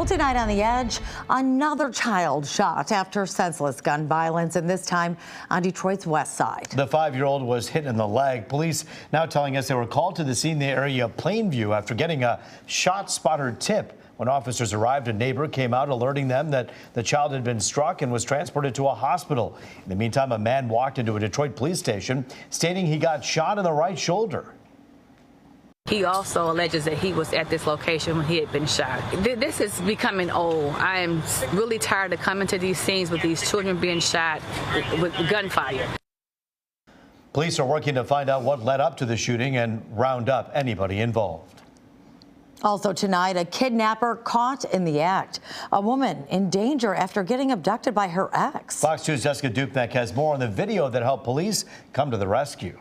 tonight on The Edge, another child shot after senseless gun violence, and this time on Detroit's west side. The 5-year-old was hit in the leg. Police now telling us they were called to the scene in the area of Plainview after getting a shot spotter tip. When officers arrived, a neighbor came out alerting them that the child had been struck and was transported to a hospital. In the meantime, a man walked into a Detroit police station stating he got shot in the right shoulder. He also alleges that he was at this location when he had been shot. This is becoming old. I am really tired of coming to these scenes with these children being shot with gunfire. Police are working to find out what led up to the shooting and round up anybody involved. Also tonight, a kidnapper caught in the act. A woman in danger after getting abducted by her ex. Fox 2's Jessica Dupnack has more on the video that helped police come to the rescue.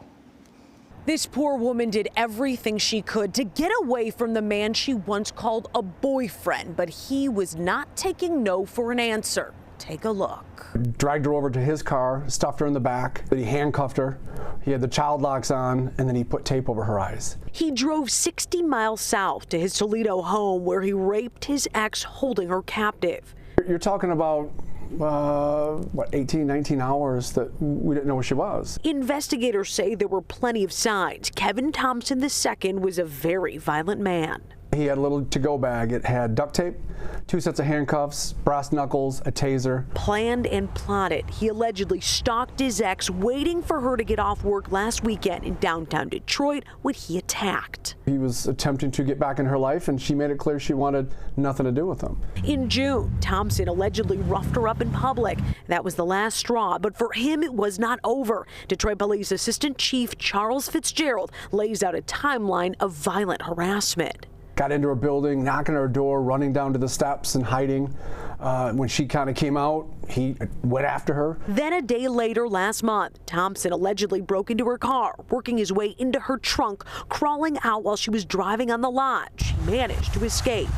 This poor woman did everything she could to get away from the man she once called a boyfriend, but he was not taking no for an answer. Take a look. Dragged her over to his car, stuffed her in the back, he handcuffed her, he had the child locks on, and then he put tape over her eyes. He drove 60 miles south to his Toledo home where he raped his ex, holding her captive. You're talking about 18, 19 hours that we didn't know where she was. Investigators say there were plenty of signs. Kevin Thompson II was a very violent man. He had a little to-go bag. It had duct tape, 2 sets of handcuffs, brass knuckles, a taser. Planned and plotted. He allegedly stalked his ex, waiting for her to get off work last weekend in downtown Detroit when he attacked. He was attempting to get back in her life, and she made it clear she wanted nothing to do with him. In June, Thompson allegedly roughed her up in public. That was the last straw, but for him it was not over. Detroit Police Assistant Chief Charles Fitzgerald lays out a timeline of violent harassment. Got into her building, knocking on her door, running down to the steps and hiding. When she kind of came out, he went after her. Then a day later last month, Thompson allegedly broke into her car, working his way into her trunk, crawling out while she was driving on the lot. She managed to escape.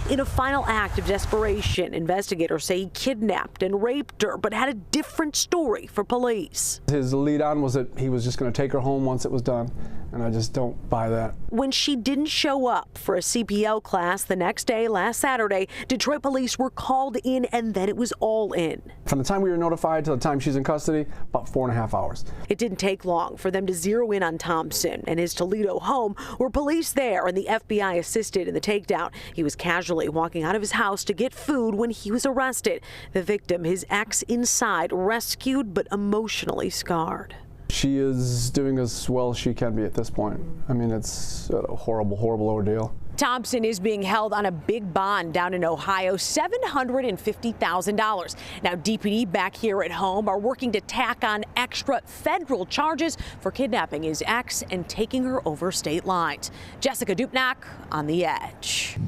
In a final act of desperation, investigators say he kidnapped and raped her, but had a different story for police. His lead on was that he was just going to take her home once it was done, and I just don't buy that. When she didn't show up for a CPL class the next day, last Saturday, Detroit police were called in, and then it was all in. From the time we were notified to the time she's in custody, about 4.5 hours. It didn't take long for them to zero in on Thompson and his Toledo home, where police there and the FBI assisted in the takedown. He was casually walking out of his house to get food when he was arrested. The victim, his ex, inside, rescued but emotionally scarred. She is doing as well as she can be at this point. I mean, it's a horrible, horrible ordeal. Thompson is being held on a big bond down in Ohio, $750,000. Now, DPD back here at home are working to tack on extra federal charges for kidnapping his ex and taking her over state lines. Jessica Dupnack on The Edge.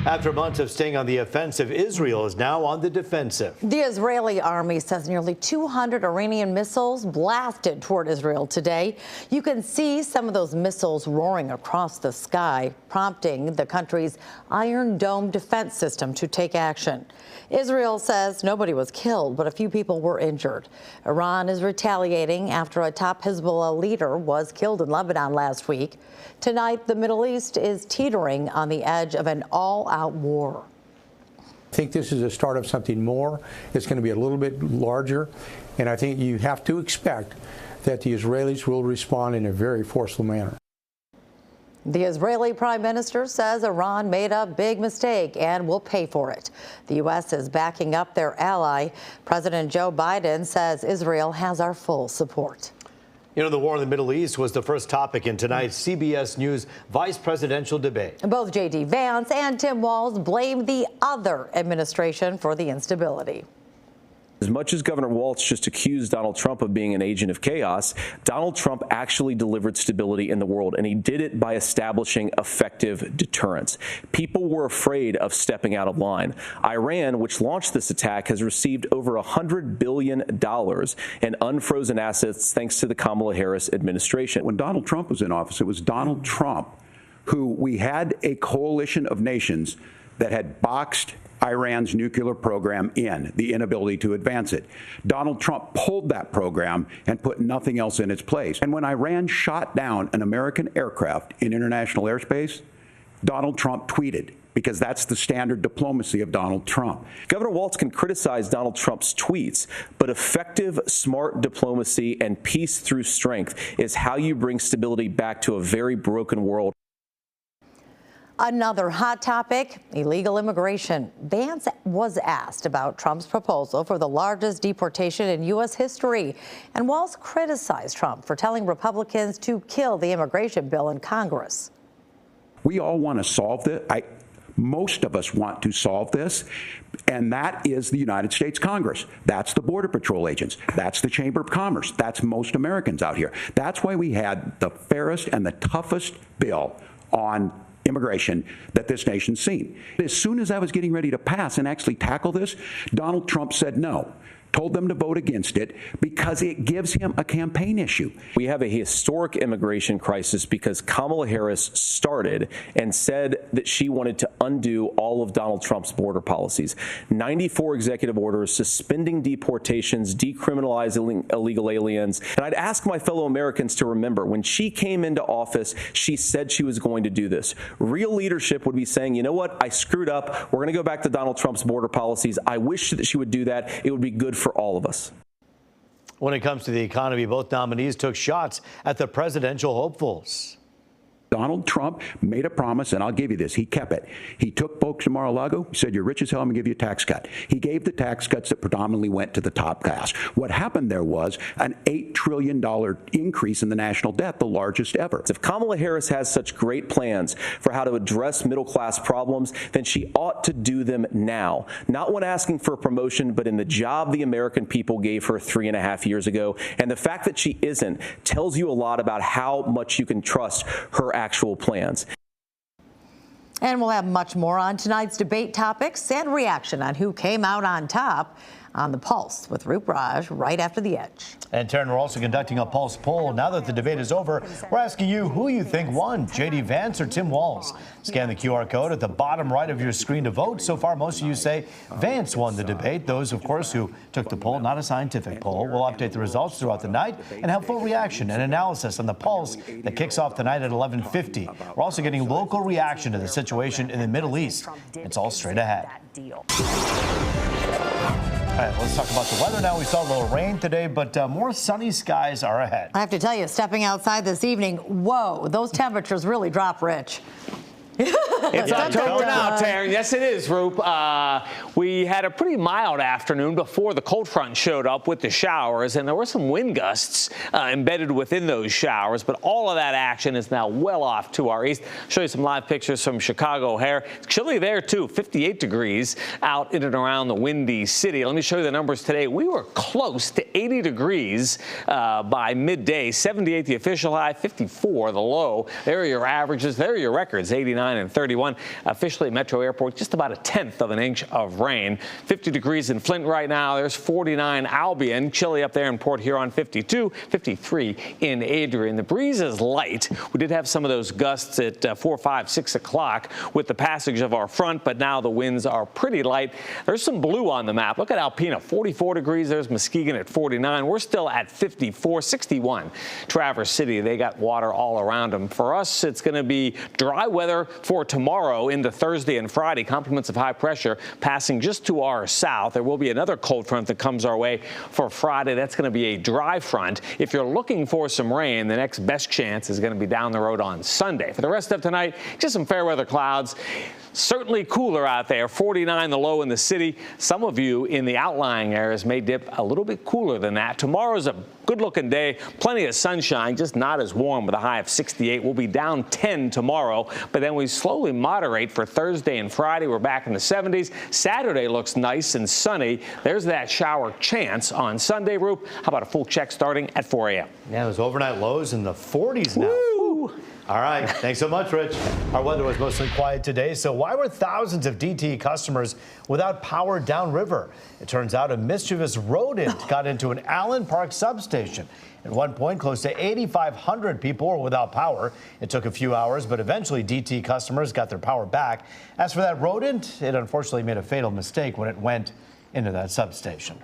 After months of staying on the offensive, Israel is now on the defensive. The Israeli army says nearly 200 Iranian missiles blasted toward Israel today. You can see some of those missiles roaring across the sky, prompting the country's Iron Dome defense system to take action. Israel says nobody was killed, but a few people were injured. Iran is retaliating after a top Hezbollah leader was killed in Lebanon last week. Tonight, the Middle East is teetering on the edge of an all-out war. I think this is the start of something more. It's going to be a little bit larger, and I think you have to expect that the Israelis will respond in a very forceful manner. The Israeli prime minister says Iran made a big mistake and will pay for it. The U.S. is backing up their ally. President Joe Biden says Israel has our full support. You know, the war in the Middle East was the first topic in tonight's CBS News vice presidential debate. Both J.D. Vance and Tim Walz blamed the other administration for the instability. As much as Governor Walz just accused Donald Trump of being an agent of chaos, Donald Trump actually delivered stability in the world, and he did it by establishing effective deterrence. People were afraid of stepping out of line. Iran, which launched this attack, has received over $100 billion in unfrozen assets thanks to the Kamala Harris administration. When Donald Trump was in office, it was Donald Trump who we had a coalition of nations that had boxed Iran's nuclear program in, the inability to advance it. Donald Trump pulled that program and put nothing else in its place. And when Iran shot down an American aircraft in international airspace, Donald Trump tweeted, because that's the standard diplomacy of Donald Trump. Governor Walz can criticize Donald Trump's tweets, but effective, smart diplomacy and peace through strength is how you bring stability back to a very broken world. Another hot topic, illegal immigration. Vance was asked about Trump's proposal for the largest deportation in U.S. history. And Walz criticized Trump for telling Republicans to kill the immigration bill in Congress. We all want to solve this. Most of us want to solve this, and that is the United States Congress. That's the Border Patrol agents. That's the Chamber of Commerce. That's most Americans out here. That's why we had the fairest and the toughest bill on immigration that this nation's seen. As soon as I was getting ready to pass and actually tackle this, Donald Trump said no. Told them to vote against it because it gives him a campaign issue. We have a historic immigration crisis because Kamala Harris started and said that she wanted to undo all of Donald Trump's border policies. 94 executive orders suspending deportations, decriminalizing illegal aliens. And I'd ask my fellow Americans to remember, when she came into office, she said she was going to do this. Real leadership would be saying, you know what, I screwed up. We're going to go back to Donald Trump's border policies. I wish that she would do that. It would be good for all of us. When it comes to the economy, both nominees took shots at the presidential hopefuls. Donald Trump made a promise, and I'll give you this. He kept it. He took folks to Mar-a-Lago. He said, you're rich as hell, I'm going to give you a tax cut. He gave the tax cuts that predominantly went to the top class. What happened there was an $8 trillion increase in the national debt, the largest ever. If Kamala Harris has such great plans for how to address middle-class problems, then she ought to do them now. Not when asking for a promotion, but in the job the American people gave her 3.5 years ago. And the fact that she isn't tells you a lot about how much you can trust her actual plans. And we'll have much more on tonight's debate topics and reaction on who came out on top on The Pulse with Roop Raj right after The Edge. And Taryn, we're also conducting a Pulse poll. Now that the debate is over, we're asking you who you think won, J.D. Vance or Tim Walz. Scan the QR code at the bottom right of your screen to vote. So far, most of you say Vance won the debate. Those, of course, who took the poll, not a scientific poll. We'll update the results throughout the night and have full reaction and analysis on the Pulse that kicks off tonight at 11:50. We're also getting local reaction to the situation in the Middle East. It's all straight ahead. All right, let's talk about the weather now. We saw a little rain today, but more sunny skies are ahead. I have to tell you, stepping outside this evening, whoa, those temperatures really drop, Rich. It's October now, Taryn. Yes, it is, Roop. We had a pretty mild afternoon before the cold front showed up with the showers, and there were some wind gusts embedded within those showers, but all of that action is now well off to our east. Show you some live pictures from Chicago O'Hare. It's chilly there, too, 58 degrees out in and around the windy city. Let me show you the numbers today. We were close to 80 degrees by midday, 78 the official high, 54 the low. There are your averages. There are your records, 89 and 31. Officially at Metro Airport, just about 1/10 of an inch of rain. 50 degrees in Flint right now. There's 49 Albion. Chilly up there in Port Huron, 52. 53 in Adrian. The breeze is light. We did have some of those gusts at 4, 5, 6 o'clock with the passage of our front, but now the winds are pretty light. There's some blue on the map. Look at Alpena, 44 degrees. There's Muskegon at 49. We're still at 54, 61. Traverse City, they got water all around them. For us, it's going to be dry weather for tomorrow into Thursday and Friday. Complements of high pressure passing just to our south. There will be another cold front that comes our way for Friday. That's going to be a dry front. If you're looking for some rain, the next best chance is going to be down the road on Sunday. For the rest of tonight, just some fair weather clouds. Certainly cooler out there, 49 the low in the city. Some of you in the outlying areas may dip a little bit cooler than that. Tomorrow's a good-looking day, plenty of sunshine, just not as warm with a high of 68. We'll be down 10 tomorrow, but then we slowly moderate for Thursday and Friday. We're back in the 70s. Saturday looks nice and sunny. There's that shower chance on Sunday, Roop. How about a full check starting at 4 a.m.? Yeah, those overnight lows in the 40s now. Woo! All right. Thanks so much, Rich. Our weather was mostly quiet today, so why were thousands of DTE customers without power downriver? It turns out a mischievous rodent got into an Allen Park substation. At one point, close to 8,500 people were without power. It took a few hours, but eventually DTE customers got their power back. As for that rodent, it unfortunately made a fatal mistake when it went into that substation.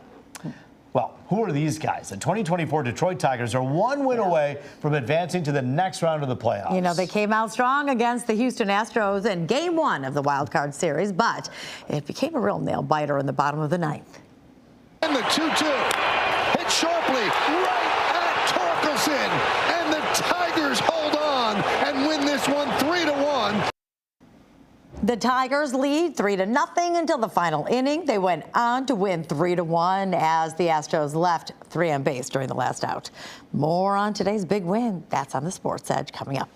Well, who are these guys? The 2024 Detroit Tigers are one win away from advancing to the next round of the playoffs. You know, they came out strong against the Houston Astros in Game 1 of the wild card series, but it became a real nail biter in the bottom of the ninth. And the 2-2 hit sharply right at Torkelson, and the Tigers hold on and win this one 3-1. The Tigers lead 3-0 until the final inning. They went on to win 3-1 as the Astros left 3 on base during the last out. More on today's big win. That's on the Sports Edge coming up.